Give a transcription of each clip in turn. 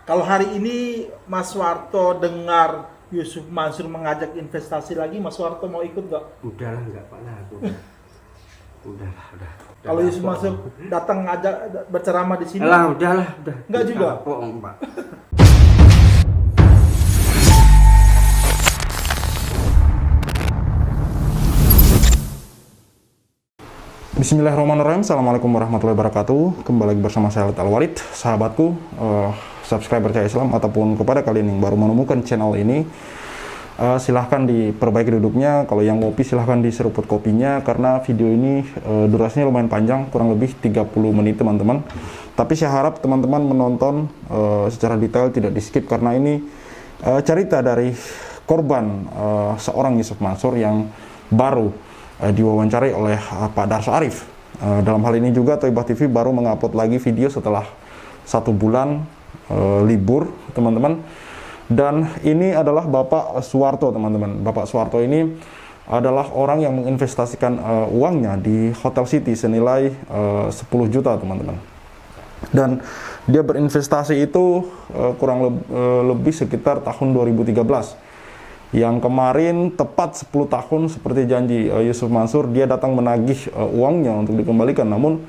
Kalau hari ini Mas Warto dengar Yusuf Mansur mengajak investasi lagi, Mas Warto mau ikut nggak? Udahlah, enggak Pak lah aku. Udah. Kalau Yusuf Mansur datang ngajak berceramah di sini, udahlah. Enggak juga? Bohong, Pak. Bismillahirrahmanirrahim. Assalamualaikum warahmatullahi wabarakatuh. Kembali lagi bersama saya Khalid Al-Walid. Sahabatku, subscriber Cahaya Islam, ataupun kepada kalian yang baru menemukan channel ini, silahkan diperbaiki duduknya. Kalau yang ngopi silahkan diseruput kopinya, karena video ini durasinya lumayan panjang, kurang lebih 30 menit teman-teman. Tapi saya harap teman-teman menonton secara detail, tidak di skip, karena ini cerita dari korban seorang Yusuf Mansur yang baru diwawancarai oleh Pak Darso Arif. Dalam hal ini juga Thaibah TV baru mengupload lagi video setelah 1 bulan libur teman-teman. Dan ini adalah Bapak Suwarto teman-teman. Bapak Suwarto ini adalah orang yang menginvestasikan uangnya di Hotel City senilai 10 juta teman-teman. Dan dia berinvestasi itu kurang lebih sekitar tahun 2013. Yang kemarin tepat 10 tahun seperti janji Yusuf Mansur, dia datang menagih uangnya untuk dikembalikan. Namun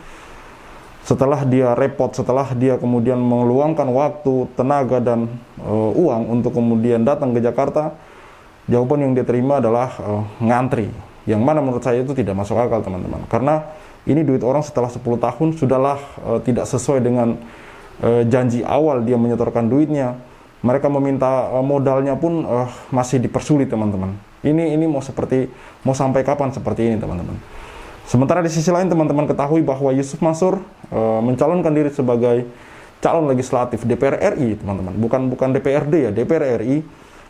setelah dia repot, setelah dia kemudian meluangkan waktu, tenaga, dan uang untuk kemudian datang ke Jakarta, jawaban yang dia terima adalah ngantri. Yang mana menurut saya itu tidak masuk akal teman-teman. Karena ini duit orang setelah 10 tahun sudahlah tidak sesuai dengan janji awal dia menyetorkan duitnya. Mereka meminta modalnya pun masih dipersulit teman-teman. Ini mau sampai kapan seperti ini teman-teman. Sementara di sisi lain teman-teman ketahui bahwa Yusuf Mansur mencalonkan diri sebagai calon legislatif DPR RI teman-teman. Bukan DPRD ya, DPR RI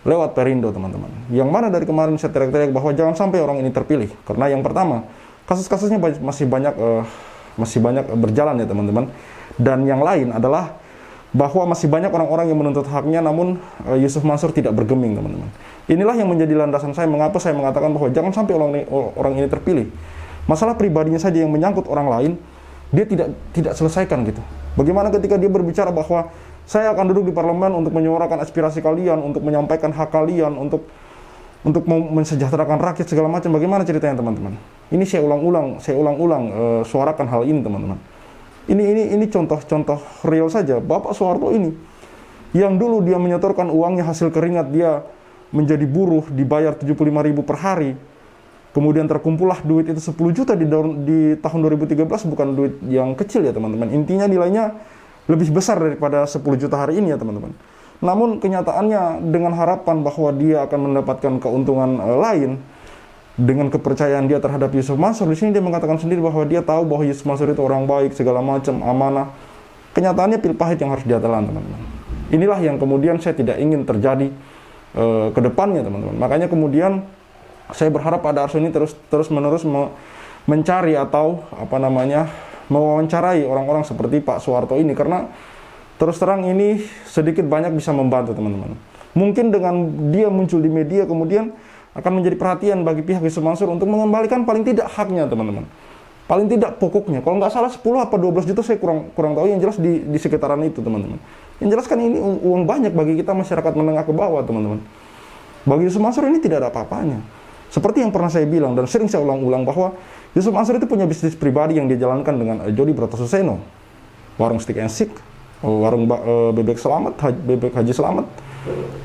lewat Perindo teman-teman. Yang mana dari kemarin saya teriak-teriak bahwa jangan sampai orang ini terpilih. Karena yang pertama, kasus-kasusnya masih banyak berjalan ya teman-teman. Dan yang lain adalah bahwa masih banyak orang-orang yang menuntut haknya, namun Yusuf Mansur tidak bergeming teman-teman. Inilah yang menjadi landasan saya mengapa saya mengatakan bahwa jangan sampai orang ini terpilih. Masalah pribadinya saja yang menyangkut orang lain, dia tidak selesaikan gitu. Bagaimana ketika dia berbicara bahwa saya akan duduk di parlemen untuk menyuarakan aspirasi kalian, untuk menyampaikan hak kalian, untuk mensejahterakan rakyat segala macam. Bagaimana ceritanya teman-teman? Ini saya ulang-ulang suarakan hal ini teman-teman. Ini contoh-contoh real saja. Bapak Suwarto ini, yang dulu dia menyetorkan uangnya hasil keringat dia menjadi buruh, dibayar 75.000 per hari. Kemudian terkumpullah duit itu 10 juta di tahun 2013, bukan duit yang kecil ya teman-teman. Intinya nilainya lebih besar daripada 10 juta hari ini ya teman-teman. Namun kenyataannya dengan harapan bahwa dia akan mendapatkan keuntungan lain, dengan kepercayaan dia terhadap Yusuf Mansur, di sini dia mengatakan sendiri bahwa dia tahu bahwa Yusuf Mansur itu orang baik, segala macam, amanah. Kenyataannya pil pahit yang harus dia telan, teman-teman. Inilah yang kemudian saya tidak ingin terjadi ke depannya, teman-teman. Makanya kemudian saya berharap Pak Darso ini terus-menerus mencari atau mewawancarai orang-orang seperti Pak Suwarto ini, karena terus terang ini sedikit banyak bisa membantu, teman-teman. Mungkin dengan dia muncul di media kemudian akan menjadi perhatian bagi pihak Yusuf Mansur untuk mengembalikan paling tidak haknya teman-teman. Paling tidak pokoknya. Kalau nggak salah 10 apa 12 juta saya kurang tahu, yang jelas di sekitaran itu teman-teman. Yang jelas kan ini uang banyak bagi kita masyarakat menengah ke bawah teman-teman. Bagi Yusuf Mansur ini tidak ada apa-apanya. Seperti yang pernah saya bilang dan sering saya ulang-ulang bahwa Yusuf Mansur itu punya bisnis pribadi yang dia jalankan dengan Jody Bratosuseno. Warung Stick and Shake, warung bebek Haji Selamat,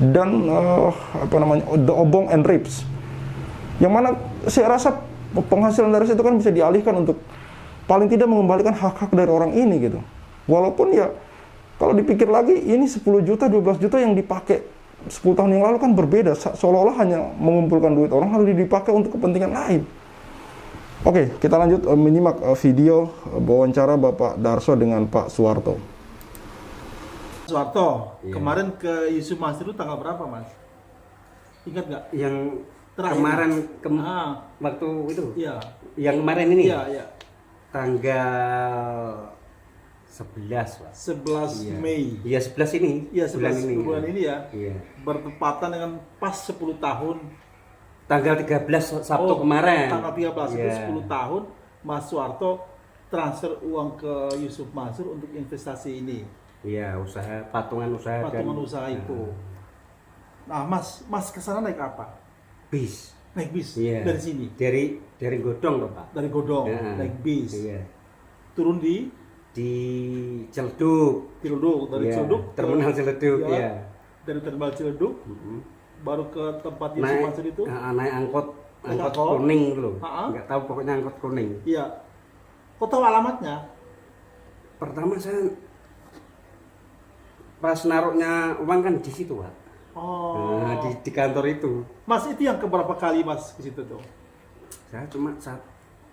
dan The Obong and Ribs, yang mana saya rasa penghasilan dari situ kan bisa dialihkan untuk paling tidak mengembalikan hak-hak dari orang ini gitu. Walaupun ya kalau dipikir lagi ini 10 juta 12 juta yang dipakai 10 tahun yang lalu kan berbeda, seolah-olah hanya mengumpulkan duit orang lalu dipakai untuk kepentingan lain. Oke, kita lanjut menyimak video wawancara Bapak Darso dengan Pak Suwarto. Suwarto, Iya. kemarin ke Yusuf Mansur itu tanggal berapa, Mas? Ingat nggak? Yang Terakhir. kemarin waktu itu. Iya. Yang kemarin ini. Iya. Tanggal 11, Pak. 11 Iya. Mei. Iya, 11 ini. Iya, 11 bulan ini ya. Iya. Bertepatan dengan pas 10 tahun. Tanggal 13 Sabtu kemarin. Tanggal 13 itu Iya. 10 tahun Mas Suwarto transfer uang ke Yusuf Mansur untuk investasi ini. Iya, usaha patungan usaha patungan dan usaha itu. Nah, Mas ke sana naik apa? bis. Naik bis Iya. dari sini. Dari Godong loh, Pak. Dari Godong Ya. naik bis. Iya. Turun di Di Ciledug. Ciledug, dari Iya, Ciledug terminal Ciledug, ya, iya. dari terminal Ciledug Mm-mm. baru ke tempat Yusuf Naik, Mansur itu. naik angkot Naik angkot angkot. kuning itu loh. Ha-ha. Nggak tahu pokoknya angkot kuning. Iya. Kok tahu alamatnya? Pertama saya pas naruhnya uang kan di situ, Pak. Oh. Nah, di kantor itu. Mas itu yang keberapa kali Mas ke situ tuh? Saya cuma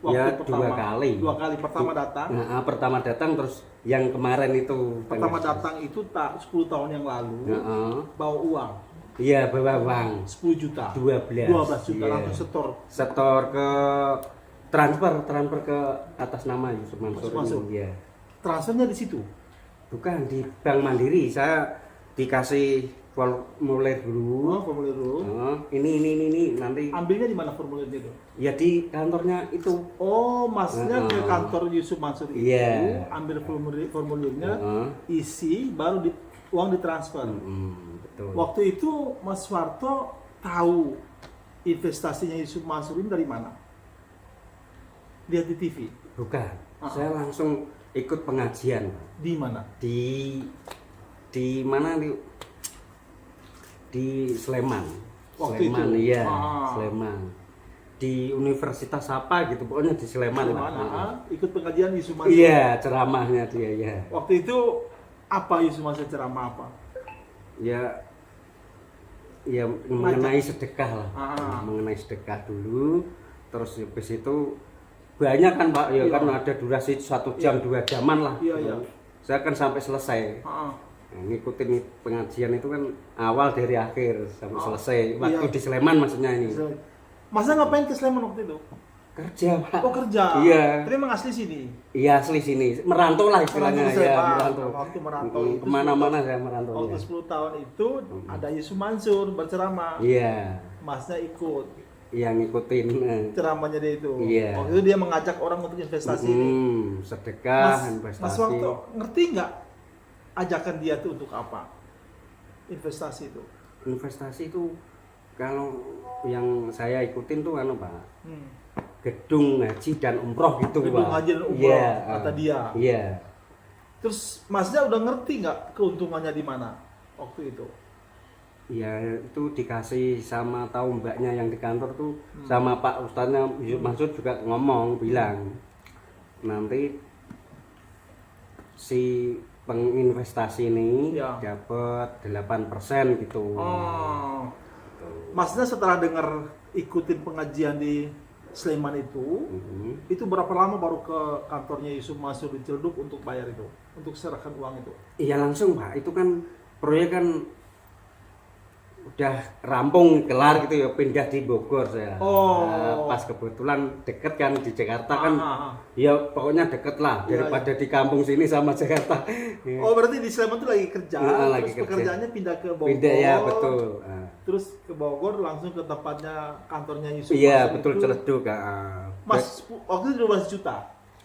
Waktu ya pertama. 2 kali. 2 kali. Pertama datang. Nah, pertama datang terus yang kemarin itu Pertama datang itu tak 10 tahun yang lalu Heeh. bawa uang Iya, bawa uang 10 juta. 12. 12 juta Iya. langsung setor. Setor ke transfer ke atas nama Yusuf Mansur. Yusuf Mansur. Iya. Transfernya di situ. Bukan di Bank Mandiri, saya dikasih formulir dulu. Oh, formulir dulu. Ini nanti Ambilnya di mana formulirnya itu? ya di kantornya itu. Oh, masnya ke Heeh. kantor Yusuf Mansur itu, Iya. ambil formulirnya, Heeh. isi, baru uang ditransfer. Betul. Waktu itu Mas Warto tahu investasinya Yusuf Mansur ini dari mana? Lihat di TV. Bukan. Ah. Saya langsung ikut pengajian Di mana? di mana di Sleman. Waktu Sleman, itu? iya, Ah. Sleman. Di universitas apa gitu, pokoknya di Sleman Di lah. mana? Ikut pengajian Yusuf Mansur. Iya, ceramahnya dia ya. Waktu itu apa Yusuf Mansur ceramah apa? Ya mengenai sedekah lah. Ah. Mengenai sedekah dulu, terus habis itu banyak kan Pak, ya Iya. kan ada durasi 1 jam, 2 jaman lah. Iya, iya. Saya kan sampai selesai. Ah, Nah, ngikutin pengajian itu kan awal dari akhir sampai selesai. Waktu Iya. di Sleman maksudnya ini. Masa ngapain ke Sleman waktu itu? Kerja, Pak. Oh, kerja. Iya. Tapi emang asli sini. Iya, asli sini. Merantau lah istilahnya. Merantau ke Ya, Sleman. merantau. Waktu merantau itu kemana-mana saya merantau. Waktu Ya. 10 tahun itu ada Yusuf Mansur berceramah. Iya. Masnya ikut Yang ngikutin. ceramahnya dia itu. Iya. Waktu itu dia mengajak orang untuk investasi ini. Sedekah, Mas investasi. Warto ngerti nggak ajakan dia tuh untuk apa? Investasi itu. Investasi itu kalau yang saya ikutin tuh anu Pak, Hmm. gedung haji dan umroh gitu Gedung Pak. haji dan umroh, Iya, kata dia. Iya. Terus Masnya udah ngerti nggak keuntungannya di mana waktu itu? Ya itu dikasih sama tahu mbaknya yang di kantor tuh sama Pak Ustadznya Yusuf Mansur juga ngomong bilang nanti si penginvestasi ini Ya. dapat 8% gitu. Oh. Masnya setelah dengar ikutin pengajian di Sleman itu berapa lama baru ke kantornya Yusuf Mansur di Ciledug untuk bayar itu, untuk serahkan uang itu? Iya langsung Pak, itu kan proyek kan udah rampung kelar gitu ya, pindah di Bogor saya. Oh. Nah, pas kebetulan deket kan di Jakarta kan, Ah. ya pokoknya deket lah Iya, daripada di kampung sini sama Jakarta. Ya. Oh, berarti di Sleman itu lagi kerja, Nah, lagi terus kerja. pekerjaannya pindah ke Bogor. Pindah ya betul. Nah, Terus ke Bogor langsung ke tempatnya kantornya Yusuf iya Mansur betul itu. Ciledug. Mas, waktu itu 12 juta.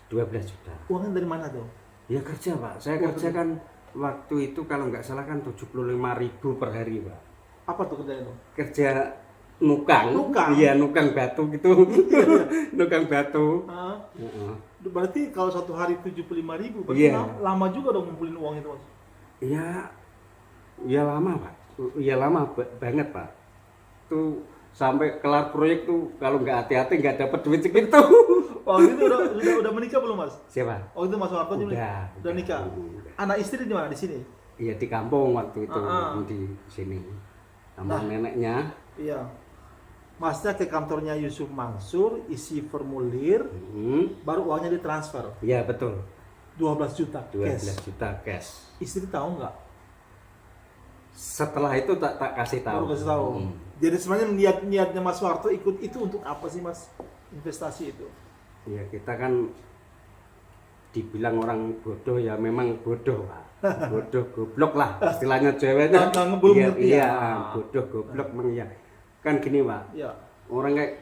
12 juta. Uangnya dari mana tuh? Ya kerja Pak, saya kerja kan waktu itu kalau nggak salah kan 75.000 per hari Pak. Apa tuh kerjanya tuh? Kerja nukang. Nukang? Iya nukang batu gitu. Nukang batu. Ah, Heeh. berarti kalau satu hari 75.000, berarti Iya. lama juga dong ngumpulin uang itu, Mas. Ya lama Pak. Ya lama banget Pak. Tuh sampai kelar proyek tuh kalau nggak hati-hati nggak dapat duit segitu. Waktu itu udah menikah belum, Mas? Siapa? Waktu itu Mas Warto Udah nikah. Anak istri di mana? Di sini. Iya di kampung waktu itu Ah. di sini sama Nah. neneknya. Iya. Masnya ke kantornya Yusuf Mansur, isi formulir, baru uangnya ditransfer. Iya betul. 12 juta 12 cash. juta cash. Istri tahu nggak? Setelah itu tak kasih tahu. Baru kasih tahu. Jadi sebenarnya niatnya Mas Warto ikut itu untuk apa sih, Mas? Investasi itu. Ya kita kan dibilang orang bodoh ya memang bodoh Pak. Bodoh goblok lah istilahnya ceweknya. Belum Iya, ngerti iya, ya. bodoh goblok memang ya. Kan gini Pak. Iya. Orang kayak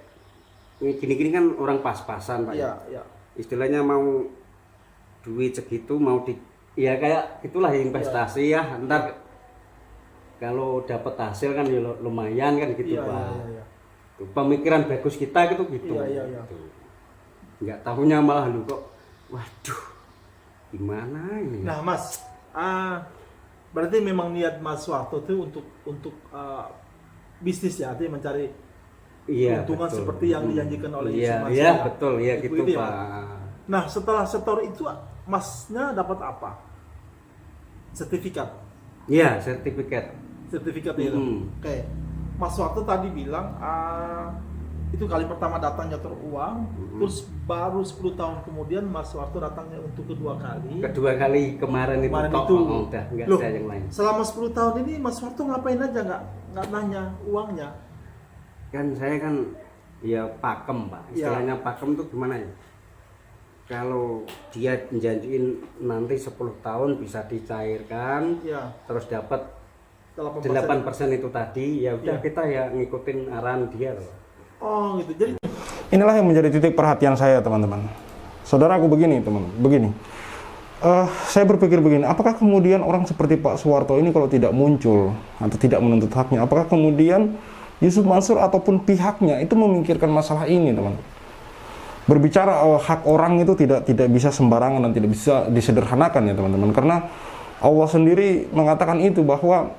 gini-gini kan orang pas-pasan Pak. Iya, Ya. iya. Istilahnya mau duit segitu mau Ya kayak itulah investasi ya. Ntar kalau dapat hasil kan ya lumayan kan gitu, Iya, Pak. iya. Tuh, pemikiran bagus kita gitu. Iya. Gitu. Nggak tahunya malah lu kok, waduh, gimana ini? Nah, Mas, berarti memang niat Mas Suharto itu untuk bisnis ya, artinya mencari keuntungan betul. seperti yang dijanjikan oleh Yusuf Iya, Mansur. iya betul, iya gitu, Begitu ya, Pak. Nah, setelah setor itu Masnya dapat apa? Sertifikat. Iya, sertifikat. Sertifikat itu. Oke. Mas Suharto tadi bilang itu kali pertama datang nyetor uang, terus baru 10 tahun kemudian Mas Suharto datangnya untuk kedua kali. Kedua kali kemarin itu, udah nggak Loh, ada yang lain. selama 10 tahun ini Mas Suharto ngapain aja nggak nanya uangnya? Kan saya kan ya pakem, Pak. Istilahnya pakem tuh gimana ya? Kalau dia janjiin nanti 10 tahun bisa dicairkan, Ya. terus dapat 8%. 8% itu tadi, ya udah Ya. kita ya ngikutin arahan dia loh. Oh gitu. Jadi Inilah yang menjadi titik perhatian saya, teman-teman. Saudaraku begini, teman, begini. Saya berpikir begini, apakah kemudian orang seperti Pak Suharto ini kalau tidak muncul atau tidak menuntut haknya, apakah kemudian Yusuf Mansur ataupun pihaknya itu memikirkan masalah ini, teman? Berbicara hak orang itu tidak bisa sembarangan dan tidak bisa disederhanakan ya, teman-teman. Karena Allah sendiri mengatakan itu bahwa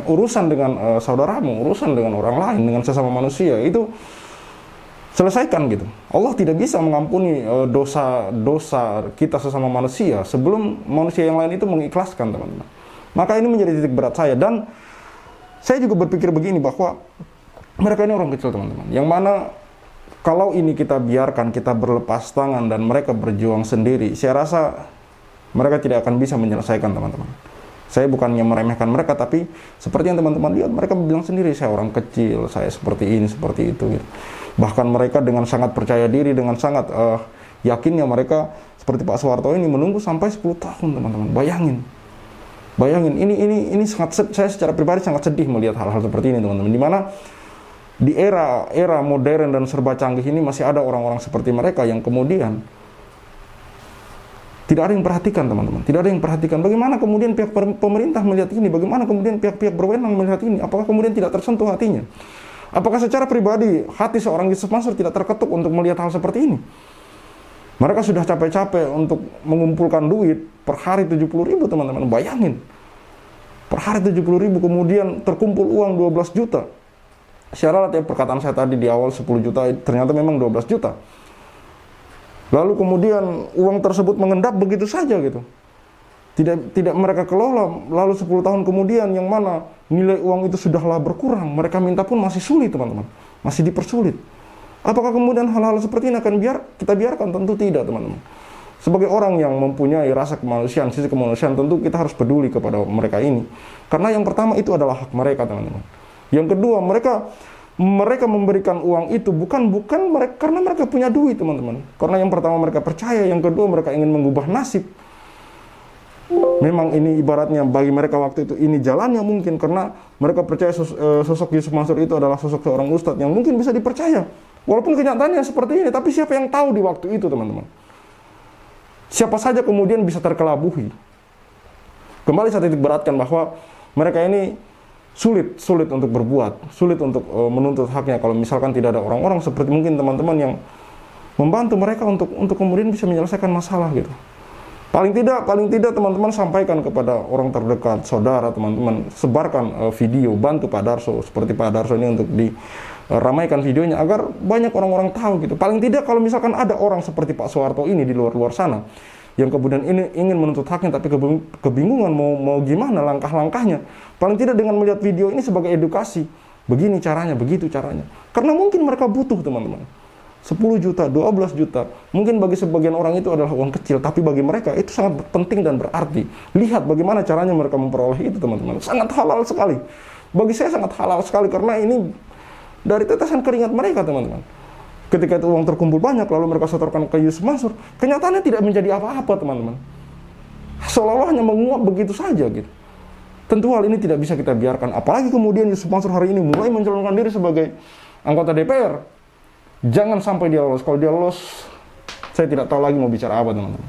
urusan dengan saudaramu, urusan dengan orang lain, dengan sesama manusia itu selesaikan gitu. Allah tidak bisa mengampuni dosa kita sesama manusia sebelum manusia yang lain itu mengikhlaskan, teman-teman. Maka ini menjadi titik berat saya, dan saya juga berpikir begini bahwa mereka ini orang kecil, teman-teman, yang mana kalau ini kita biarkan, kita berlepas tangan dan mereka berjuang sendiri, saya rasa mereka tidak akan bisa menyelesaikan, teman-teman. Saya bukannya meremehkan mereka, tapi seperti yang teman-teman lihat, mereka bilang sendiri, saya orang kecil, saya seperti ini, seperti itu gitu. Bahkan mereka dengan sangat percaya diri, dengan sangat yakinnya mereka seperti Pak Suharto ini menunggu sampai 10 tahun, teman-teman. Bayangin, ini sangat, saya secara pribadi sangat sedih melihat hal-hal seperti ini, teman-teman. Dimana di era modern dan serba canggih ini masih ada orang-orang seperti mereka yang kemudian tidak ada yang perhatikan, teman-teman. Tidak ada yang perhatikan. Bagaimana kemudian pihak pemerintah melihat ini? Bagaimana kemudian pihak-pihak berwenang melihat ini? Apakah kemudian tidak tersentuh hatinya? Apakah secara pribadi hati seorang Yusuf Mansur tidak terketuk untuk melihat hal seperti ini? Mereka sudah capek-capek untuk mengumpulkan duit per hari 70.000, teman-teman. Bayangin. Per hari 70.000, kemudian terkumpul uang 12 juta. Syarat ya, perkataan saya tadi di awal 10 juta, ternyata memang 12 juta. Lalu kemudian uang tersebut mengendap begitu saja gitu. Tidak mereka kelola. Lalu 10 tahun kemudian yang mana nilai uang itu sudahlah berkurang, mereka minta pun masih sulit, teman-teman. Masih dipersulit. Apakah kemudian hal-hal seperti ini akan kita biarkan? Tentu tidak, teman-teman. Sebagai orang yang mempunyai rasa kemanusiaan, sisi kemanusiaan, tentu kita harus peduli kepada mereka ini. Karena yang pertama itu adalah hak mereka, teman-teman. Yang kedua, mereka memberikan uang itu bukan mereka karena mereka punya duit, teman-teman. Karena yang pertama mereka percaya, yang kedua mereka ingin mengubah nasib. Memang ini ibaratnya bagi mereka waktu itu ini jalannya mungkin karena mereka percaya sosok Yusuf Mansur itu adalah sosok seorang ustadz yang mungkin bisa dipercaya. Walaupun kenyataannya seperti ini, tapi siapa yang tahu di waktu itu, teman-teman? Siapa saja kemudian bisa terkelabuhi. Kembali saya titik beratkan bahwa mereka ini sulit untuk berbuat, sulit untuk menuntut haknya kalau misalkan tidak ada orang-orang seperti mungkin teman-teman yang membantu mereka untuk kemudian bisa menyelesaikan masalah gitu. Paling tidak teman-teman sampaikan kepada orang terdekat, saudara, teman-teman, sebarkan video, bantu Pak Darso seperti Pak Darso ini untuk diramaikan videonya agar banyak orang-orang tahu gitu. Paling tidak kalau misalkan ada orang seperti Pak Suharto ini di luar sana yang kemudian ini ingin menuntut haknya tapi kebingungan mau gimana langkah-langkahnya. Paling tidak dengan melihat video ini sebagai edukasi. Begini caranya, begitu caranya. Karena mungkin mereka butuh, teman-teman. 10 juta, 12 juta. Mungkin bagi sebagian orang itu adalah uang kecil, tapi bagi mereka itu sangat penting dan berarti. Lihat bagaimana caranya mereka memperoleh itu, teman-teman. Sangat halal sekali. Bagi saya sangat halal sekali karena ini dari tetesan keringat mereka, teman-teman. Ketika itu uang terkumpul banyak, lalu mereka setorkan ke Yusuf Mansur, kenyataannya tidak menjadi apa-apa, teman-teman. Seolah-olah hanya menguap begitu saja gitu. Tentu hal ini tidak bisa kita biarkan. Apalagi kemudian Yusuf Mansur hari ini mulai mencalonkan diri sebagai anggota DPR. Jangan sampai dia lolos. Kalau dia lolos, saya tidak tahu lagi mau bicara apa, teman-teman.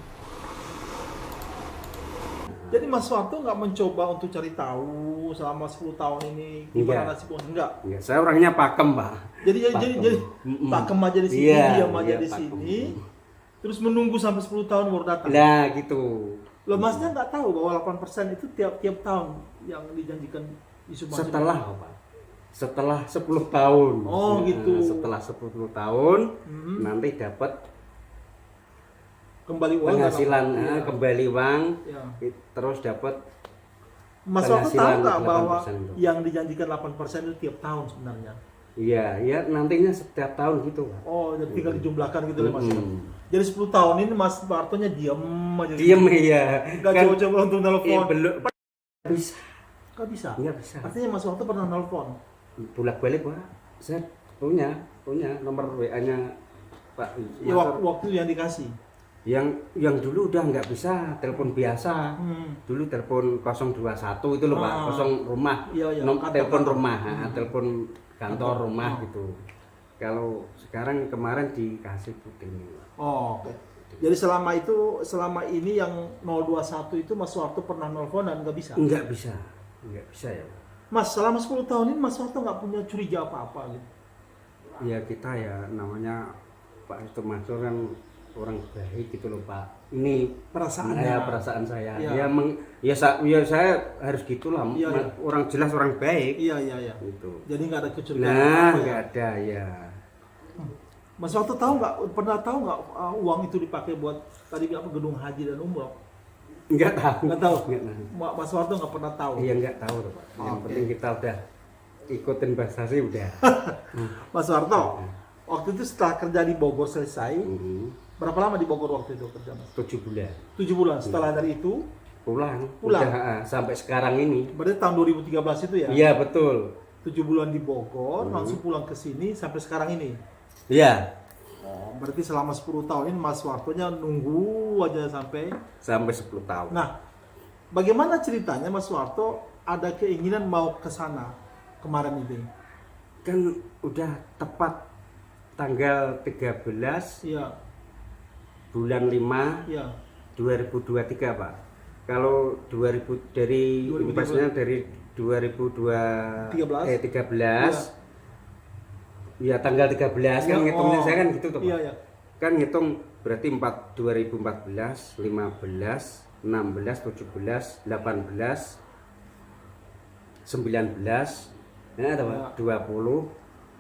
Mas Soeharto nggak mencoba untuk cari tahu selama 10 tahun ini Enggak. gimana nasib uang? Enggak. Ya, saya orangnya pakem, Pak. Jadi Mm-mm. pakem aja di sini, Iya, diam aja iya, di pakem. sini. Terus menunggu sampai 10 tahun baru datang. Nah, gitu. Loh, Masnya nggak tahu bahwa 8% itu tiap tahun yang dijanjikan Yusuf Mansur? Setelah 10 tahun. Oh, gitu. Setelah 10 tahun Hmm. nanti dapat Kembali uang penghasilan, kan? Iya. kembali uang, Iya. terus dapat Mas Soeharto tahu penghasilan nggak bahwa 8% itu. yang dijanjikan 8% itu tiap tahun sebenarnya? iya nantinya setiap tahun gitu, Pak. Oh, jadi tinggal dijumlahkan gitu ya Mas. Mm-mm. Jadi 10 tahun ini Mas Soehartonya diam aja. Diem iya. Nggak Kan coba-coba untuk nelfon. belum bisa. Nggak bisa. Nggak bisa. Artinya Mas Soeharto pernah nelfon. Bolak-balik, Pak. Saya punya nomor WA-nya Pak Ya, Mansur. waktu yang dikasih. Yang dulu udah nggak bisa telepon biasa. Dulu telepon 021 itu loh, Pak. Ah. Kosong rumah. Iya, kantor, Telepon kantor. rumah, telepon kantor rumah Ah. gitu. Kalau sekarang kemarin dikasih putih. Oh, oke. Jadi selama ini yang 021 itu Mas Soeharto pernah nelfon dan nggak bisa. Nggak bisa ya, Pak. Mas, selama 10 tahun ini Mas Soeharto nggak punya curiga apa-apa gitu. Ya kita ya namanya Pak Yusuf Mansur kan orang baik gitu loh, Pak. Ini Perasaannya. ya, perasaan saya. Iya. Saya harus gitulah. Iya, iya. Orang jelas orang baik. Iya. Gitu. Jadi nggak ada kecurigaan Nah, apa-apa ya. nggak ada ya. Mas Soeharto pernah tahu nggak uang itu dipakai buat tadi apa gedung haji dan umroh? Nggak tahu. Nggak tahu. Nggak tahu. Mas Soeharto nggak pernah tahu. Iya nggak tahu loh, Pak. Yang Oke. penting kita udah ikutin prestasi udah. Mas Soeharto, waktu itu setelah kerja di Bogor selesai, berapa lama di Bogor waktu itu kerja Mas? 7 bulan 7 bulan. Setelah dari itu, pulang. Pulang. Udah, sampai sekarang ini. berarti tahun 2013 itu ya? Iya betul. 7 bulan di Bogor, langsung pulang ke sini sampai sekarang ini. Iya. Oh, berarti selama 10 tahun ini Mas Soehartonya nunggu aja sampai. Sampai 10 tahun. Nah, bagaimana ceritanya Mas Soeharto ada keinginan mau ke sana kemarin itu? Kan udah tepat tanggal 13 Iya, bulan 5 iya. 2023, Pak. Kalau 2000 dari 2013. impasnya dari 13 ya tanggal 13 kan ngitungnya saya kan gitu tuh, Pak. Iya. Kan ngitung berarti 2014, 15, 16, 17, 18, 19, ya ada Pak, 20,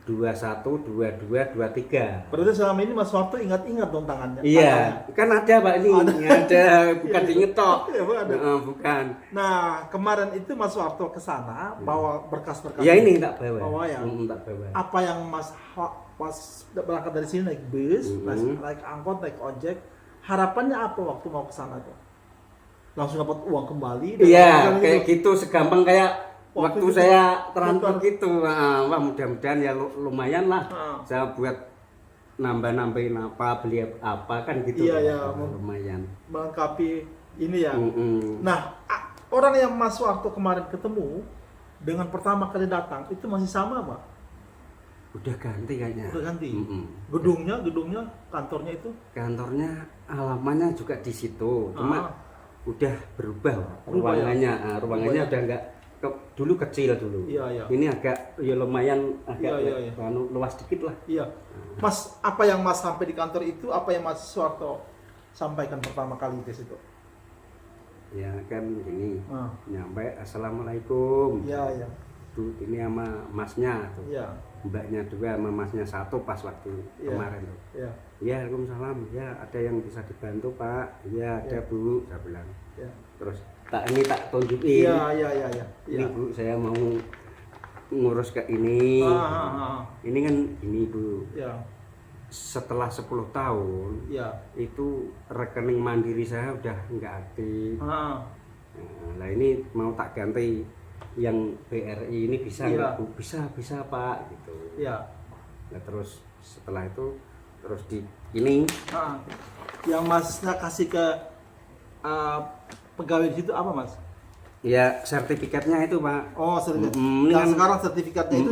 21, 22, 23. Berarti selama ini Mas Soeharto ingat-ingat dong tangannya. Iya, kan ada Pak ini, ada, bukan diingetok. Iya, Pak, ada. Bukan. Nah, kemarin itu Mas Soeharto ke sana bawa berkas-berkas. Ya ini tak bawa. Bawa ya. Tak bawa. Apa yang pas berangkat dari sini naik bus, naik angkot, naik ojek, harapannya apa waktu mau ke sana tuh? Langsung dapat uang kembali? Iya, kayak gitu segampang kayak waktu itu saya transfer transfer. gitu. Wah, mudah-mudahan ya lumayan lah. Ah. Saya buat nambah-nambahin apa, beli apa kan gitu. Iya, iya. Lumayan. Melengkapi ini ya. Mm-mm. Nah, orang yang Mas Soeharto kemarin ketemu dengan pertama kali datang itu masih sama, Pak? Udah ganti kayaknya. Udah ganti. Mm-mm. Gedungnya, kantornya itu? Kantornya alamannya juga di situ. Cuma udah berubah, Pak. Berubah ya? Ruangannya, ruangannya Berubah ya? udah enggak dulu kecil dulu. Iya. Ini agak ya lumayan agak Iya. luas dikit lah. Iya. Mas, apa yang Mas sampai di kantor itu, apa yang Mas Soeharto sampaikan pertama kali ke situ? Ya kan gini. Ah. Nyampe assalamualaikum. Iya. Tuh ini sama masnya tuh. Iya. Mbaknya dua sama masnya satu pas waktu Iya. kemarin tuh. Iya. Ya, Waalaikumsalam. Ya, ada yang bisa dibantu, Pak. Ya, ada, Iya. Bu, saya bilang. Iya. Terus ini tak tunjukin. Iya. Ini Bu, saya mau ngurus ke ini. Ini kan ini Bu. Iya. Setelah 10 tahun Iya. itu rekening mandiri saya udah nggak aktif. Nah, ini mau tak ganti yang BRI ini bisa Iya. nggak Bu? Bisa Pak gitu. Iya. Nah, terus setelah itu terus di ini Yang Masnya kasih ke pegawai di situ apa, Mas? ya sertifikatnya itu, Pak. Oh, sertifikat. Ini Yang kan- sekarang sertifikatnya itu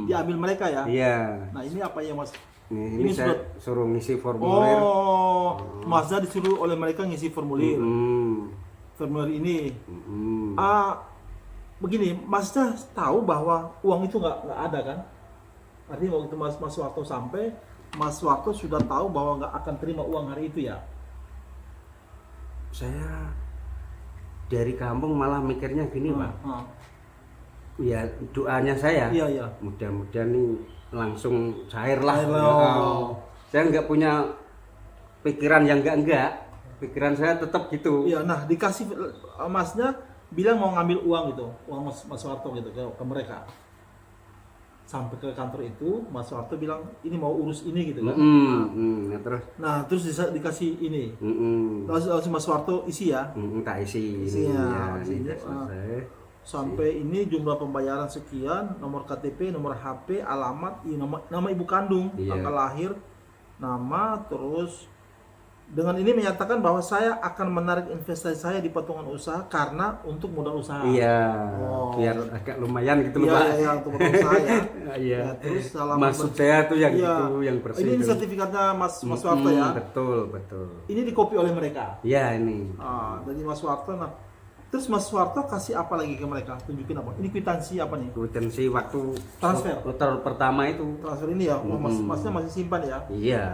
diambil mereka ya? Iya. Nah, ini apa yang Mas? Ini saya surat- suruh ngisi formulir. Oh, Masnya disuruh oleh mereka ngisi formulir. formulir ini. Mm-mm. Begini, Masnya tahu bahwa uang itu nggak ada kan? Artinya waktu Mas Suwarto sampai, Mas Suwarto sudah tahu bahwa nggak akan terima uang hari itu ya? Saya dari kampung malah mikirnya gini Pak, ya doanya saya, Iya. mudah-mudahan nih langsung cair lah. Cair lah. Ya, saya nggak punya pikiran yang enggak, pikiran saya tetap gitu. Iya, nah dikasih Masnya bilang mau ngambil uang gitu, uang Mas Suwarto gitu ke mereka. Sampai ke kantor itu, Mas Suwarto bilang ini mau urus ini gitu kan. Ya, terus Terus dikasih ini. Langsung Mas Suwarto isi ya. tak isi Isinya, ya, isinya, ini udah selesai. Sampai ini jumlah pembayaran sekian, nomor KTP, nomor HP, alamat, nama ibu kandung, Iya. tanggal lahir, nama, terus dengan ini menyatakan bahwa saya akan menarik investasi saya di patungan usaha karena untuk modal usaha. Iya, Oh. biar agak lumayan gitu loh Pak. Iya, untuk modal usaha ya. Iya. Ya, terus salam Maksud saya tuh yang Iya. itu, yang bersih. Ini itu. sertifikatnya Mas Suwarto ya. Betul. Ini dikopi oleh mereka. Iya ini. Dari Mas Suwarto. Nah, terus Mas Suwarto kasih apa lagi ke mereka? Tunjukin apa? Ini kwitansi apa nih? Kwitansi waktu Transfer. putar pertama itu. Transfer ini ya. Masnya masih simpan ya? Iya.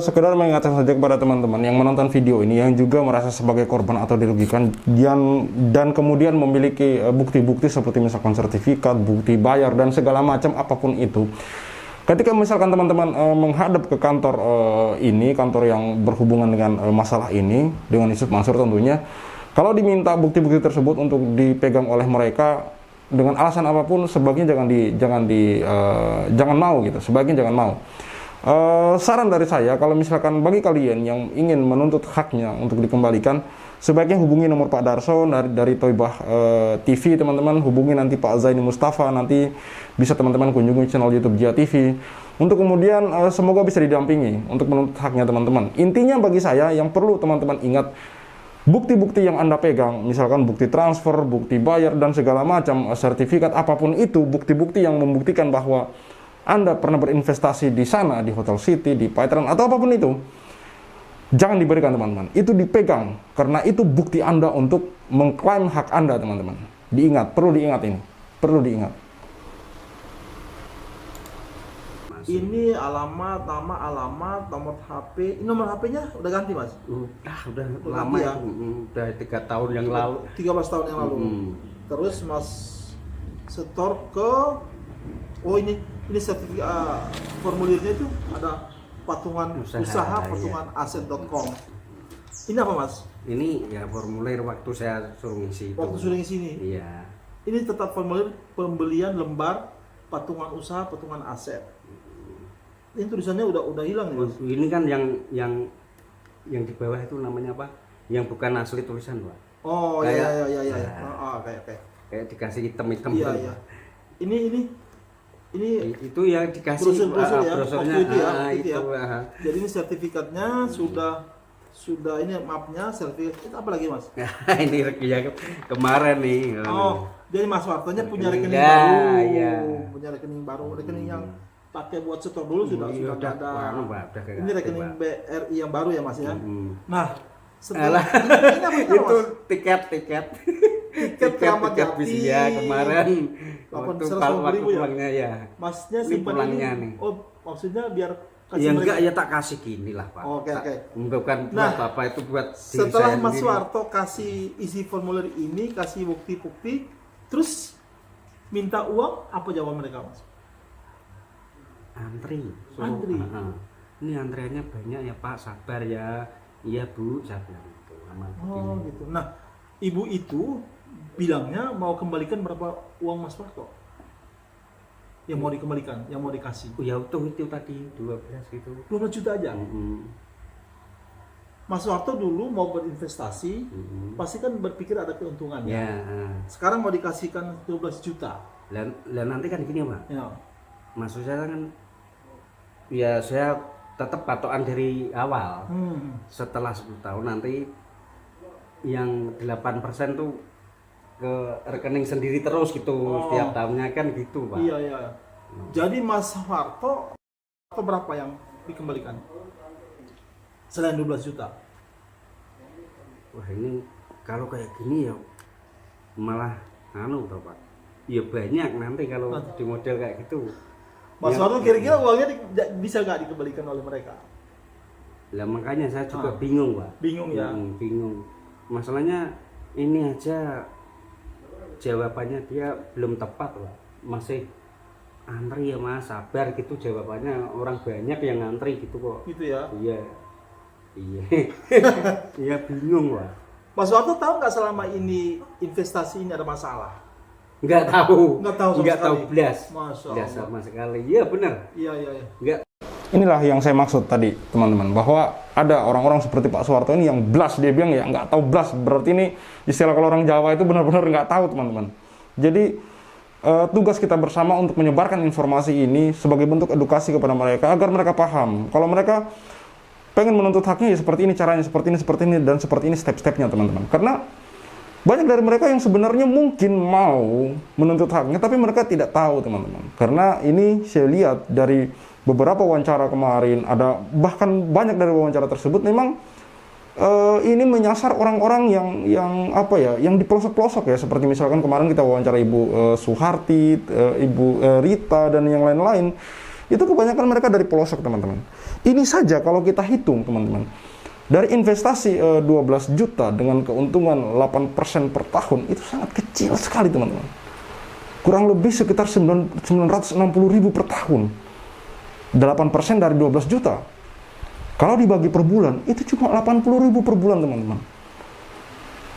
Sekedar mengingatkan saja kepada teman-teman yang menonton video ini yang juga merasa sebagai korban atau dirugikan dan kemudian memiliki bukti-bukti seperti misalkan sertifikat, bukti bayar dan segala macam apapun itu. Ketika misalkan teman-teman menghadap ke kantor ini, kantor yang berhubungan dengan masalah ini dengan Yusuf Mansur tentunya, kalau diminta bukti-bukti tersebut untuk dipegang oleh mereka dengan alasan apapun, sebaiknya jangan mau gitu, sebaiknya jangan mau. Saran dari saya, kalau misalkan bagi kalian yang ingin menuntut haknya untuk dikembalikan, sebaiknya hubungi nomor Pak Darso dari Toibah TV, teman-teman. Hubungi nanti Pak Zaini Mustafa, nanti bisa teman-teman kunjungi channel YouTube Jia TV untuk kemudian semoga bisa didampingi untuk menuntut haknya teman-teman. Intinya bagi saya yang perlu teman-teman ingat, bukti-bukti yang Anda pegang, misalkan bukti transfer, bukti bayar dan segala macam, sertifikat apapun itu, bukti-bukti yang membuktikan bahwa Anda pernah berinvestasi di sana, di Hotel City, di Paitran, atau apapun itu, jangan diberikan teman-teman. Itu dipegang, karena itu bukti Anda untuk mengklaim hak Anda teman-teman. Diingat, perlu diingat ini. Perlu diingat. Ini alamat, nama, alamat, nomor HP. Ini nomor HP-nya udah ganti Mas? Udah Udah lama ganti ya? Udah 3 tahun yang lalu. 13 tahun yang lalu. Terus Mas setor ke ini sertifikat formulirnya itu ada patungan usaha iya. patungan aset.com. Ini apa Mas? Ini ya formulir waktu saya suruh ngisi itu. Waktu sudah di sini. Iya. Ini tetap formulir pembelian lembar patungan usaha patungan aset. Ini tulisannya udah hilang nih Mas. Ini kan yang di bawah itu namanya apa? Yang bukan asli tulisan, Pak. Oh Kayak- iya. Nah. Kayak. Kayak dikasih hitam-hitam. Iya. gitu. Ini Itu yang dikasih brosur ya, brosurnya. waktu itu ya, waktu itu ya. Itu. Jadi ini sertifikatnya sudah ini mapnya sertifikat itu apa lagi Mas? Ini ya kemarin nih. Jadi Mas Wartonya punya rekening Ya, baru, iya. punya rekening baru, rekening yang pakai buat setor dulu sudah Udah nggak ada. Pak, udah kayak Ini rekening Pak. BRI yang baru ya Mas ya. Alah. Nah, setelah ini apa Itu Mas? tiket Keramat Jati. bis ya kemarin 850.000 waktu ya? pulangnya ya. Masnya Ini simpan pulangnya ini. nih. Oh, maksudnya biar kasih Ya enggak mereka. ya tak kasih gini lah Pak. Oke. Bukan buat Nah, Bapak, itu buat diri Setelah saya Mas sendiri. Warto kasih isi formulir ini, kasih bukti-bukti, terus minta uang, apa jawaban mereka Mas? Antri. Antri? Ini antriannya banyak ya Pak, sabar ya. Iya Bu, saya bilang gitu. Oh gitu. Nah, ibu itu bilangnya mau kembalikan berapa uang Mas Warto? Yang mau dikembalikan, yang mau dikasih? Oh ya itu tadi 12 gitu. 12 juta aja. Mas Warto dulu mau berinvestasi, pasti kan berpikir ada keuntungan Ya. Sekarang mau dikasihkan 12 juta. Dan nanti kan gini Pak. Ya. Maksud saya kan ya saya tetap patokan dari awal. Setelah 10 tahun nanti yang 8% tuh ke rekening sendiri terus gitu setiap tahunnya kan gitu Pak. Iya. Jadi Mas Warto berapa yang dikembalikan? Selain 12 juta. Wah ini kalau kayak gini ya malah anu toh Pak. Ya banyak nanti kalau di model kayak gitu. Mas Ya, Warno kira-kira uangnya bisa nggak dikembalikan oleh mereka? lah makanya saya juga bingung Pak. Bingung ya. Bingung. Masalahnya ini aja jawabannya dia belum tepat Pak. Masih antri ya Mas, sabar gitu jawabannya, orang banyak yang ngantri gitu kok. Gitu ya. Iya. Iya. Iya bingung Pak. Mas Warno tahu nggak selama ini investasi ini ada masalah? Nggak tahu. Nggak tahu sama Nggak tahu sekali. belas. Masya Nggak Allah. sama sekali. Iya benar. Iya iya. Nggak. Inilah yang saya maksud tadi, teman-teman, bahwa ada orang-orang seperti Pak Soeharto ini yang blas, dia bilang ya nggak tahu blas, berarti ini istilah kalau orang Jawa itu benar-benar nggak tahu, teman-teman. Jadi tugas kita bersama untuk menyebarkan informasi ini sebagai bentuk edukasi kepada mereka agar mereka paham. Kalau mereka pengen menuntut haknya ya seperti ini caranya, seperti ini dan seperti ini step-stepnya, teman-teman. Karena banyak dari mereka yang sebenarnya mungkin mau menuntut haknya, tapi mereka tidak tahu, teman-teman. Karena ini saya lihat dari beberapa wawancara kemarin, ada bahkan banyak dari wawancara tersebut memang ini menyasar orang-orang yang apa ya, yang di pelosok-pelosok ya, seperti misalkan kemarin kita wawancara Ibu Suharti, Ibu Rita dan yang lain-lain. Itu kebanyakan mereka dari pelosok, teman-teman. Ini saja kalau kita hitung, teman-teman. Dari investasi 12 juta dengan keuntungan 8% per tahun, itu sangat kecil sekali, teman-teman. Kurang lebih sekitar 960.000 per tahun. 8% dari 12 juta. Kalau dibagi per bulan, itu cuma 80.000 per bulan, teman-teman.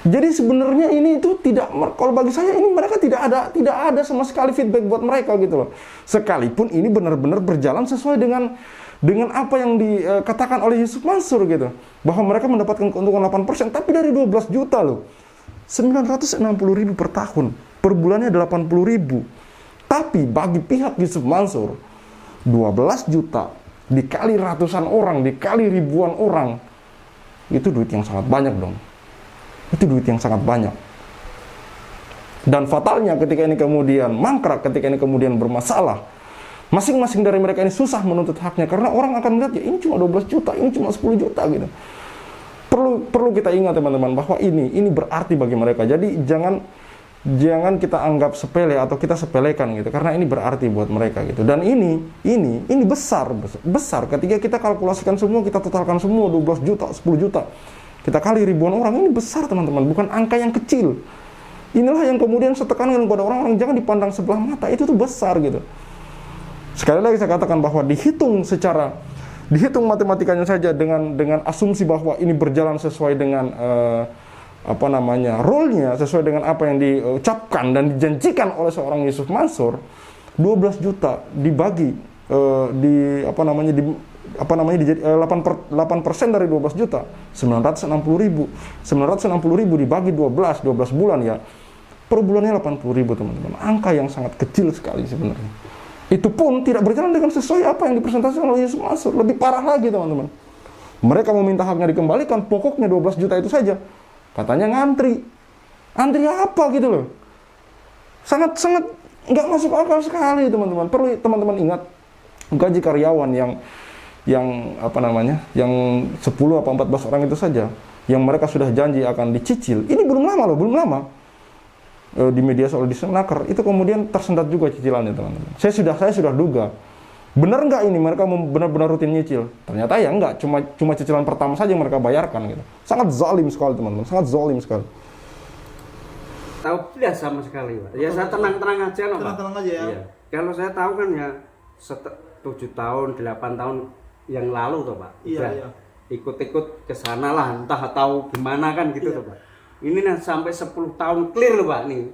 Jadi sebenarnya ini itu tidak, kalau bagi saya ini mereka tidak ada sama sekali feedback buat mereka gitu loh. Sekalipun ini benar-benar berjalan sesuai dengan apa yang dikatakan oleh Yusuf Mansur gitu. Bahwa mereka mendapatkan keuntungan 8%, tapi dari 12 juta loh. 960.000 per tahun. Per bulannya 80.000. Tapi bagi pihak Yusuf Mansur, 12 juta dikali ratusan orang, dikali ribuan orang, itu duit yang sangat banyak dong. Itu duit yang sangat banyak. Dan fatalnya ketika ini kemudian mangkrak, ketika ini kemudian bermasalah, masing-masing dari mereka ini susah menuntut haknya karena orang akan melihat ya ini cuma 12 juta, ini cuma 10 juta gitu. Perlu kita ingat, teman-teman, bahwa ini berarti bagi mereka. Jadi jangan kita anggap sepele atau kita sepelekan gitu, karena ini berarti buat mereka gitu. Dan ini besar ketika kita kalkulasikan semua, kita totalkan semua 12 juta, 10 juta, kita kali ribuan orang, ini besar, teman-teman, bukan angka yang kecil. Inilah yang kemudian saya tekankan kepada orang-orang, jangan dipandang sebelah mata, itu tuh besar gitu. Sekali lagi saya katakan bahwa dihitung matematikanya saja dengan asumsi bahwa ini berjalan sesuai dengan role-nya, sesuai dengan apa yang diucapkan dan dijanjikan oleh seorang Yusuf Mansur, 12 juta dibagi 8% dari 12 juta, 960.000 dibagi 12 bulan ya, per bulannya 80.000, teman-teman. Angka yang sangat kecil sekali sebenarnya. Itu pun tidak berjalan dengan sesuai apa yang dipresentasikan oleh Yusuf Mansur. Lebih parah lagi, teman-teman. Mereka meminta haknya dikembalikan, pokoknya 12 juta itu saja. Katanya ngantri apa gitu loh. Sangat nggak masuk akal sekali, teman-teman. Perlu teman-teman ingat, gaji karyawan yang 10 atau 14 orang itu saja, yang mereka sudah janji akan dicicil, ini belum lama di media soal di Senaker itu kemudian tersendat juga cicilannya, teman-teman. Saya sudah duga, benar nggak ini mereka benar-benar rutin nyicil? Ternyata ya enggak, cuma cicilan pertama saja yang mereka bayarkan gitu. Sangat zalim sekali, teman-teman, sangat zalim sekali. Tahu belas sama sekali, Pak. Ya saya tenang-tenang aja loh, Pak. Tenang aja ya. Iya. Kalau saya tahu kan ya 7 tahun, 8 tahun yang lalu tuh, Pak. Iya. Ikut-ikut ke sana lah, entah tahu gimana kan gitu Iya. tuh, Pak. Ini sampai 10 tahun clear loh, Pak, nih.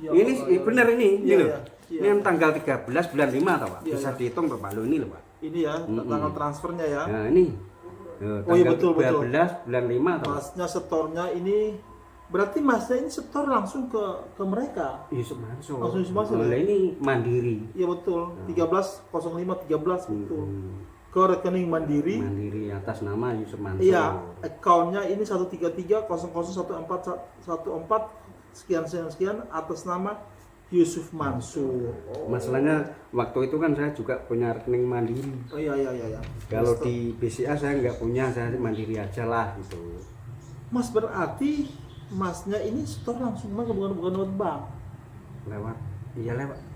Ya, ini benar ini, iya, loh. iya. Ini yang tanggal 13 bulan 5 tuh, Pak. Iya, Bisa iya. dihitung tuh, Pak. Lo ini loh, Pak. Ini ya, tanggal transfernya ya. Nah, ini. Oh iya, Tanggal betul. 13 bulan 5 tuh, Pak. Masnya setornya ini berarti masnya ini setor langsung ke mereka. Yusuf Mansur. Langsung Yusuf Mansur, Nah, ya? ini mandiri. Iya betul. 13.05.13 betul. Ke rekening Mandiri. Mandiri atas nama Yusuf Mansur. Iya, akunnya ini 133.001414 sekian atas nama Yusuf Mansur. Masalahnya waktu itu kan saya juga punya rekening Mandiri. Oh iya. Kalau di BCA saya nggak punya, saya Mandiri aja lah gitu. Mas berarti Masnya ini store langsung bukan lewat bank.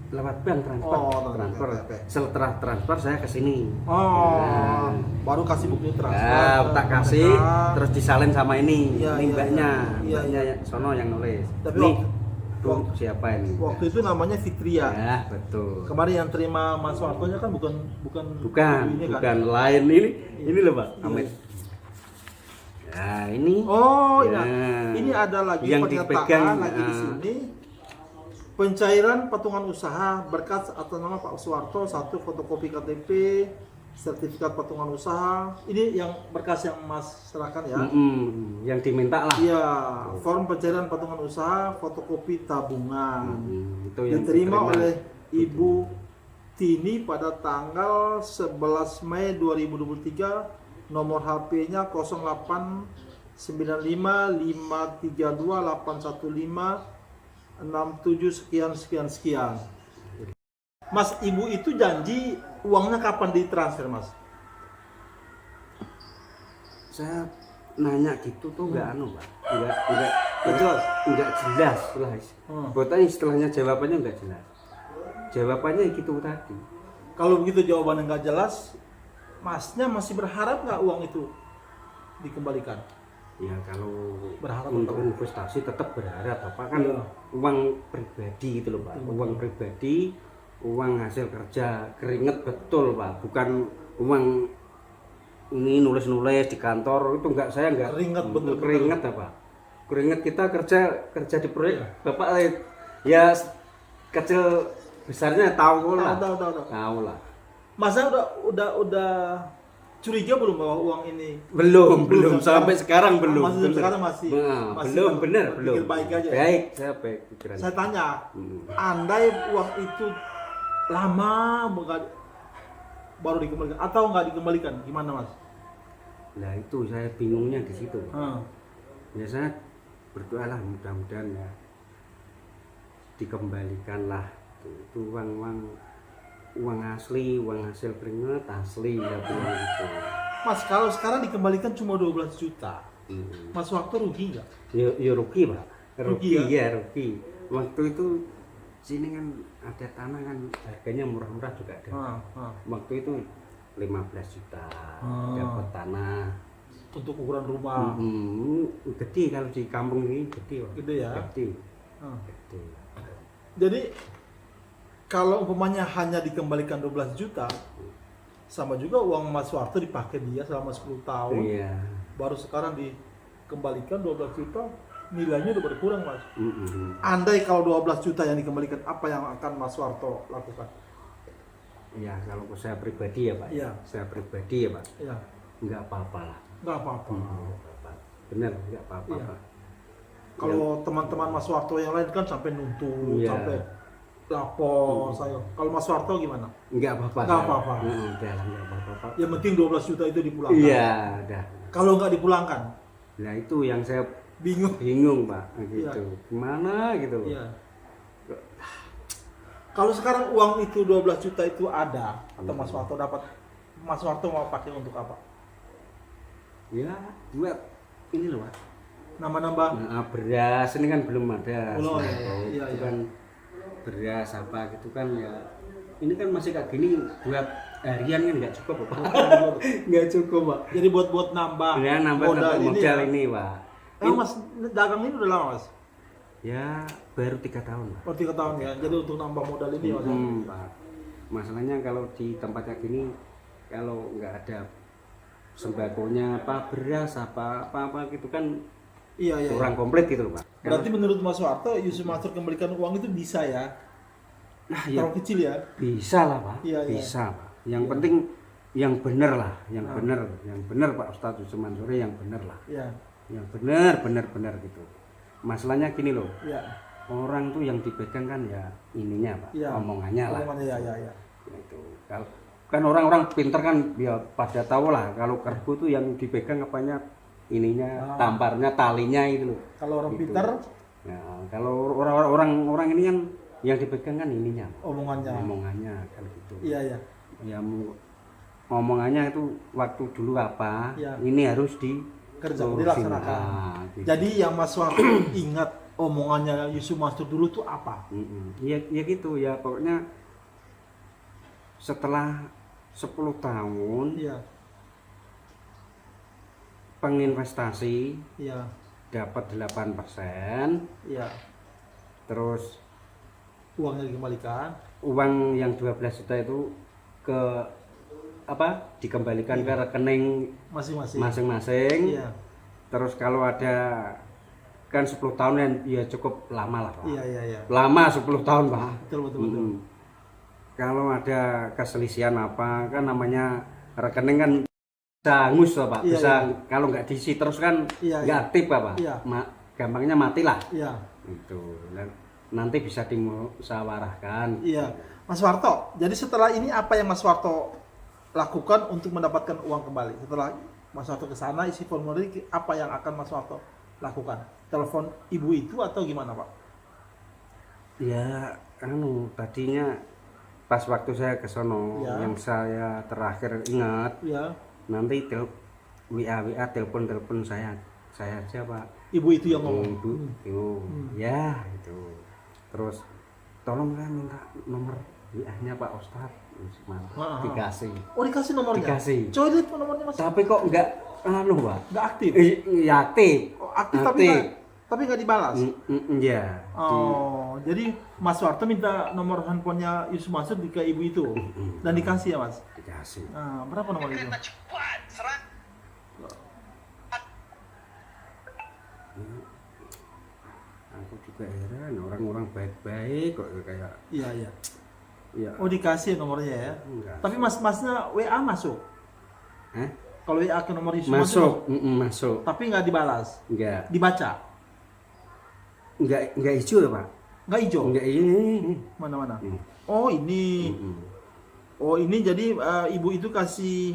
Lewat bank transfer. Oh, transfer. oke. Setelah transfer saya ke sini. Oh, baru kasih bukti transfer. Ya, tak kasih mereka. terus disalin sama ini. Iya, Ini iya, mbaknya, iya. mbaknya sono yang nulis. Tapi Nih, waktu- tuh siapa ini? Waktu itu namanya Fitria. Ya, betul. Kemarin yang terima Mas Wartonya kan bukan Bukan, ini kan? bukan lain ini loh Pak. Amit. Ya, ini. Oh, Ya. ini ada lagi Yang pernyataan dipegang, lagi di sini. Pencairan patungan usaha berkas atas nama Pak Suwarto, 1 fotokopi KTP, sertifikat patungan usaha. Ini yang berkas yang Mas serahkan ya. Yang diminta lah. Iya, form pencairan patungan usaha, fotokopi tabungan. Itu yang Diterima oleh Ibu Tini pada tanggal 11 Mei 2023, nomor HP-nya 0895532815 67 sekian. Mas, ibu itu janji uangnya kapan ditransfer, Mas? Saya nanya gitu tuh nggak Pak. Nggak jelas lah. Buatnya istilahnya jawabannya nggak jelas. Jawabannya gitu tadi. Kalau begitu jawabannya nggak jelas, Masnya masih berharap nggak uang itu dikembalikan? Ya kalau Berharap untuk betul. investasi tetap berharap Bapak kan Iya. uang pribadi gitu loh Pak. Uang pribadi, uang hasil kerja keringet betul Pak. Bukan uang ini nulis-nulis di kantor itu saya enggak Keringet betul. keringet apa? Keringet kita kerja di proyek Bapak ya kecil besarnya tahu lah. Tahu lah. Masa udah curiga belum bahwa uang ini Belum sampai sekarang belum. Masih Bener. sekarang masih belum benar belum. pikir baik aja. Baik, saya baik pikiran. Saya tanya, andai uang itu lama baru dikembalikan atau nggak dikembalikan, gimana Mas? Nah itu saya bingungnya di situ. Hmm. Ya saya berdoalah mudah-mudahan ya dikembalikanlah itu uang asli, uang hasil keringat asli ya uang itu. Mas, kalau sekarang dikembalikan cuma 12 juta, Mas waktu rugi nggak? Ya rugi Pak. Rugi Rugi ya? ya rugi. Waktu itu sini kan ada tanah kan harganya murah-murah juga ada. Waktu itu 15 juta dapat tanah. Untuk ukuran rumah. Gede kalau di kampung ini gede Pak. Gede ya? Gede. Hmm. Gede. Jadi kalau umpamanya hanya dikembalikan 12 juta, sama juga uang Mas Warto dipakai dia selama 10 tahun. Iya. Baru sekarang dikembalikan 12 juta, nilainya udah berkurang, Mas. Andai kalau 12 juta yang dikembalikan, apa yang akan Mas Warto lakukan? Ya kalau saya pribadi ya Pak. Iya. Saya pribadi ya Pak. Ya, Nggak apa-apa lah. nggak apa-apa. Nggak apa-apa. Benar nggak apa-apa Iya. Pak. Kalau teman-teman Mas Warto yang lain kan sampai nuntut, Iya. sampai lapor saya. Kalau Mas Warto gimana? Nggak apa-apa. Nggak saya. apa-apa. Udah lah nggak apa-apa Pak. Yang penting 12 juta itu dipulangkan. Iya udah. Kalau nggak dipulangkan, Nah itu yang saya bingung. Pak gitu. Iya. Gimana gitu. Iya. Kalau sekarang uang itu 12 juta itu ada atau Mas Warto dapat, Mas Warto mau pakai untuk apa? Ya buat ini loh Pak. Nambah-nambah. Nah, beras ini kan belum ada. Oh, sembako. iya, Itu iya. kan beras apa gitu kan ya. Ini kan masih kayak gini buat harian kan nggak cukup Pak. Nggak cukup Pak. Jadi buat nambah Ya nambah modal ya. ini Pak. Mas dagang ini udah lama Mas? Ya baru 3 tahun Pak. Oh 3 tahun ya. Jadi untuk nambah modal ini Mas. Pak. Masalahnya kalau di tempat kayak gini kalau nggak ada sembakonya apa beras apa gitu kan Iya. kurang komplit gitu loh Pak. Berarti menurut Mas Warto, Yusuf Mansur kembalikan uang itu bisa ya? Nah, ya Terlalu kecil ya? bisa lah Pak. Iya, iya. Bisa Pak. Yang penting yang benar lah, yang benar Pak Ustadz Yusuf Mansur yang benar lah. Iya. Yang benar gitu. Masalahnya gini loh. Iya. Orang tuh yang dipegang kan ya ininya Pak, Iya. omongannya lah. Omongannya ya. Ya itu. Kalau kan orang-orang pinter kan ya pada tahu lah kalau kerbau tuh yang dipegang apanya ininya, tamparnya, talinya itu loh. Kalau orang Gitu. pintar, Ya, kalau orang ini kan yang dipegang kan ininya, omongannya. kan gitu. Iya. Ya omongannya itu waktu dulu apa, Iya. ini harus kerja Oh, dilaksanakan. gitu. Jadi yang Mas Suwarto ingat omongannya Yusuf Mansur dulu tuh apa? Ya gitu ya, pokoknya setelah 10 tahun Iya, penginvestasi iya, dapat 8%, iya. terus Uangnya dikembalikan. uang yang 12 juta itu ke dikembalikan ke rekening Masing-masing. masing-masing. Iya, Terus kalau ada kan 10 tahun ya cukup lama lah Pak. iya, iya. Lama 10 tahun Pak. Betul, betul, betul. Kalau ada keselisihan apa kan namanya rekening kan bisa hangus loh Pak. Iya, Bisa iya. kalau nggak diisi terus kan Iya, nggak aktif Pak. Iya. Gampangnya mati lah. Iya, Itu. Nanti bisa dimusyawarahkan. iya. Mas Suwarto, jadi setelah ini apa yang Mas Suwarto lakukan untuk mendapatkan uang kembali? Setelah Mas Suwarto ke sana isi formulir, apa yang akan Mas Suwarto lakukan? Telepon ibu itu atau gimana, Pak? Ya, tadinya pas waktu saya ke sono Ya. yang saya terakhir ingat Ya, nanti WA telepon saya aja Pak. ibu itu yang ngomong. Ibu, ya itu. Terus tolong kan minta nomor WA-nya Pak Ustadz. Dikasih. Oh, dikasih nomornya? Dikasih. Coba lihat nomornya Mas. Tapi kok enggak Pak? Nggak aktif? Ya aktif. Oh, aktif Aktif. tapi nggak dibalas? Iya. Oh, jadi Mas Suwarto minta nomor handphonenya Yusuf Mansur ke ibu itu dan dikasih ya Mas? Dikasih. Nah, berapa nomor itu? Aku juga heran orang-orang baik-baik kok kayak Iya, iya. ya. Oh, dikasih nomornya ya? Enggak. Tapi Masnya WA masuk? Hah? Kalau WA ke nomor Yusuf Masuk, Mansur, masuk. tapi nggak dibalas? Enggak. Dibaca? Enggak hijau ya, Pak? Nggak hijau? Enggak ini. Mana-mana? Hmm. Oh, ini. Oh, ini jadi ibu itu kasih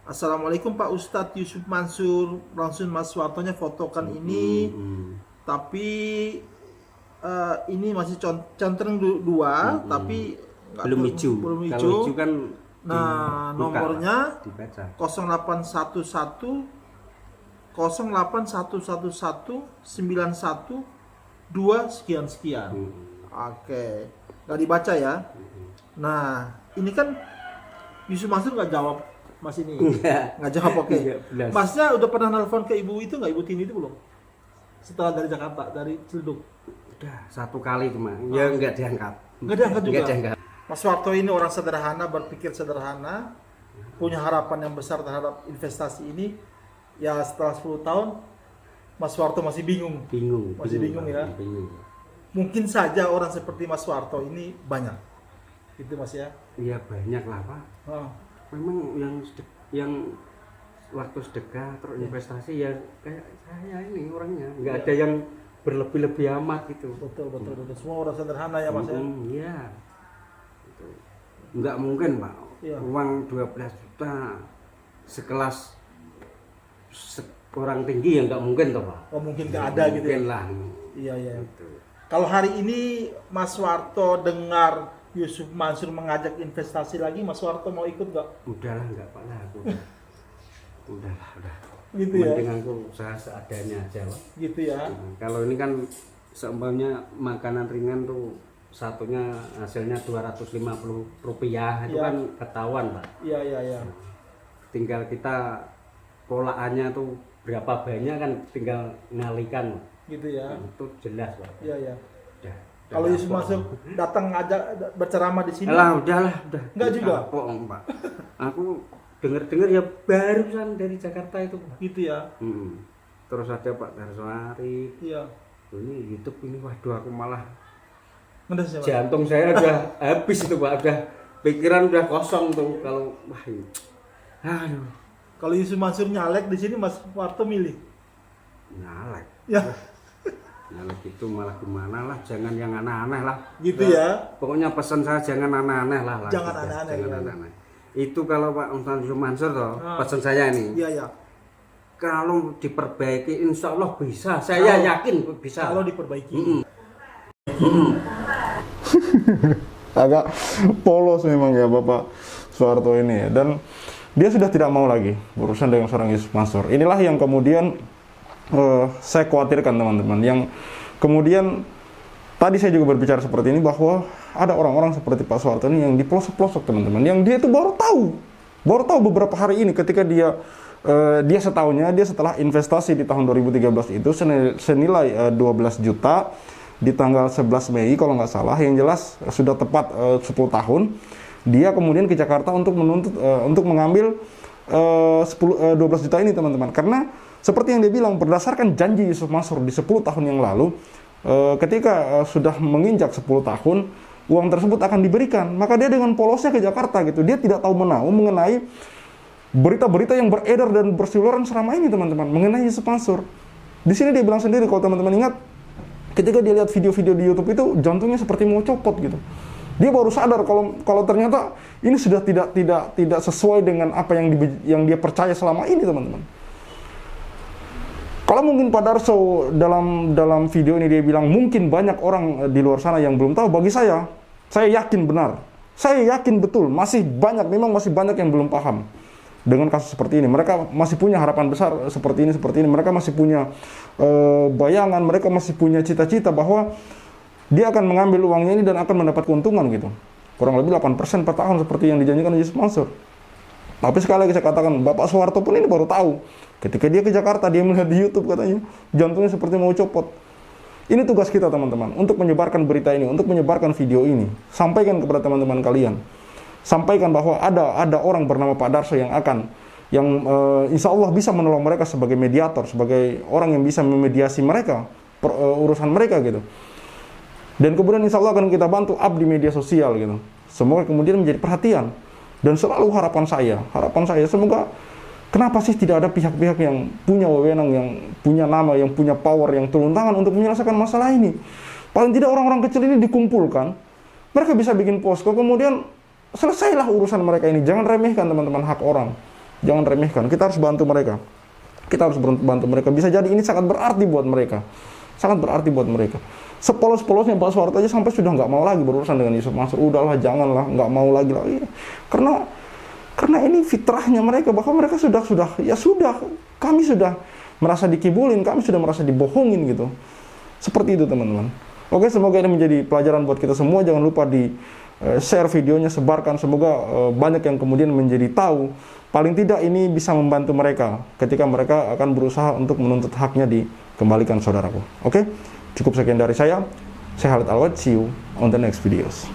Assalamualaikum Pak Ustadz Yusuf Mansur, langsung Mas Suwartonya fotokan ini, tapi ini masih centeng dua, tapi nggak Belum hijau. belum Kalau hijau. hijau kan Nah, dibuka, nomornya Pak. Dibaca. 0811 08111 91 2 sekian. Oke, nggak dibaca ya. Nah, ini kan Yusuf Mansur nggak jawab Mas ini. Nggak jawab, oke. Nggak, belas. Masnya udah pernah nelfon ke ibu itu nggak, ibu Tini itu belum? Setelah dari Jakarta, dari Ciledug. Udah 1 kali cuma. Ya enggak diangkat. Nggak diangkat juga? Enggak diangkat. Mas Suwarto ini orang sederhana, berpikir sederhana, punya harapan yang besar terhadap investasi ini. Ya setelah 10 tahun, Mas Suwarto masih bingung. Masih bingung ya? Bingung. Mungkin saja orang seperti Mas Suwarto ini banyak. Gitu Mas ya? Iya banyak lah Pak. Oh. Memang yang waktu sedekah terus investasi ya kayak saya ini orangnya nggak ada yang berlebih-lebih amat gitu. Betul. Semua orang sederhana ya Mas ya? Iya. Itu. Nggak mungkin Pak. Iya. Uang 12 juta sekelas orang tinggi ya nggak mungkin toh Pak. Oh mungkin nggak ada gitu ya? Mungkin lah. Iya. Gitu. Kalau hari ini Mas Suwarto dengar Yusuf Mansur mengajak investasi lagi, Mas Suwarto mau ikut nggak? Udahlah nggak Pak lah aku. Udahlah. Gitu ya? Mending aku usaha seadanya aja Pak. Gitu ya? Kalau ini kan seumpamanya makanan ringan tuh satunya hasilnya 250 rupiah itu Ya. kan ketahuan Pak. Iya. Tinggal kita polaannya tuh berapa banyak kan tinggal ngalikan Pak. Gitu ya? Itu jelas Pak. Iya. Udah Kalau Yusuf kapok. Mansur datang ngajak berceramah di sini, udahlah. Nggak juga? Kapok, Pak. Aku denger ya barusan dari Jakarta itu Pak. gitu ya? Terus ada Pak Darsoari. Iya. Ini YouTube ini waduh aku malah Ngedes ya Mas? jantung saya udah habis itu Pak, udah pikiran udah kosong tuh kalau wah ini. Aduh, Kalau Yusuf Mansur nyalek di sini, Mas Suwarto milih. nyalek. Ya, Nyalek itu malah gimana lah, jangan yang aneh-aneh lah. gitu ya? Pokoknya pesan saya jangan aneh-aneh lah. Jangan gitu. aneh-aneh, Jangan ya. aneh-aneh. Itu kalau Pak Ustadz Yusuf Mansur toh, Ah. pesan saya ini. Iya. Kalau diperbaiki insya Allah bisa. Saya yakin bisa. Kalau diperbaiki. Agak polos memang ya Bapak Suwarto ini ya. Dan dia sudah tidak mau lagi berurusan dengan seorang Yusuf Mansur. Inilah yang kemudian saya khawatirkan teman-teman. Yang kemudian tadi saya juga berbicara seperti ini, bahwa ada orang-orang seperti Pak Soeharto ini yang di pelosok-pelosok teman-teman, yang dia itu baru tahu beberapa hari ini ketika dia setahunya dia setelah investasi di tahun 2013 itu senilai 12 juta di tanggal 11 Mei kalau nggak salah, yang jelas sudah tepat 10 tahun, dia kemudian ke Jakarta untuk mengambil 12 juta ini teman-teman. Karena seperti yang dia bilang, berdasarkan janji Yusuf Mansur di 10 tahun yang lalu, ketika sudah menginjak 10 tahun, uang tersebut akan diberikan. Maka dia dengan polosnya ke Jakarta gitu, dia tidak tahu menahu mengenai berita-berita yang beredar dan berseliweran selama ini teman-teman mengenai Yusuf Mansur. Di sini dia bilang sendiri, kalau teman-teman ingat, ketika dia lihat video-video di YouTube itu, jantungnya seperti mau copot gitu. Dia baru sadar kalau ternyata ini sudah tidak sesuai dengan apa yang dia percaya selama ini teman-teman. Kalau mungkin Pak Darso dalam video ini dia bilang mungkin banyak orang di luar sana yang belum tahu, bagi saya yakin benar. Saya yakin betul masih banyak yang belum paham dengan kasus seperti ini. Mereka masih punya harapan besar seperti ini. Mereka masih punya bayangan, mereka masih punya cita-cita bahwa dia akan mengambil uangnya ini dan akan mendapat keuntungan gitu. Kurang lebih 8% per tahun seperti yang dijanjikan Yusuf Mansur. Tapi sekali lagi saya katakan, Bapak Soeharto pun ini baru tahu. Ketika dia ke Jakarta, dia melihat di YouTube katanya, jantungnya seperti mau copot. Ini tugas kita teman-teman, untuk menyebarkan berita ini, untuk menyebarkan video ini. Sampaikan kepada teman-teman kalian. Sampaikan bahwa ada orang bernama Pak Darso yang insya Allah bisa menolong mereka sebagai mediator, sebagai orang yang bisa memediasi mereka, urusan mereka gitu. Dan kemudian insya Allah akan kita bantu up di media sosial gitu. Semoga kemudian menjadi perhatian. Dan selalu harapan saya semoga, kenapa sih tidak ada pihak-pihak yang punya wewenang, yang punya nama, yang punya power, yang turun tangan untuk menyelesaikan masalah ini. Paling tidak orang-orang kecil ini dikumpulkan, mereka bisa bikin posko, kemudian selesailah urusan mereka ini. Jangan remehkan teman-teman hak orang. Jangan remehkan. Kita harus bantu mereka. Bisa jadi ini sangat berarti buat mereka. Sepolos-polosnya Pak Soeharto aja sampai sudah nggak mau lagi berurusan dengan Yusuf Mansur. Udahlah, janganlah, nggak mau lagi. Karena ini fitrahnya mereka, bahwa mereka sudah, kami sudah merasa dikibulin, kami sudah merasa dibohongin gitu. Seperti itu teman-teman. Oke, semoga ini menjadi pelajaran buat kita semua. Jangan lupa di share videonya, sebarkan. Semoga banyak yang kemudian menjadi tahu. Paling tidak ini bisa membantu mereka ketika mereka akan berusaha untuk menuntut haknya dikembalikan saudaraku. Oke, cukup sekian dari saya. Saya Khalid Alwad, see you on the next videos.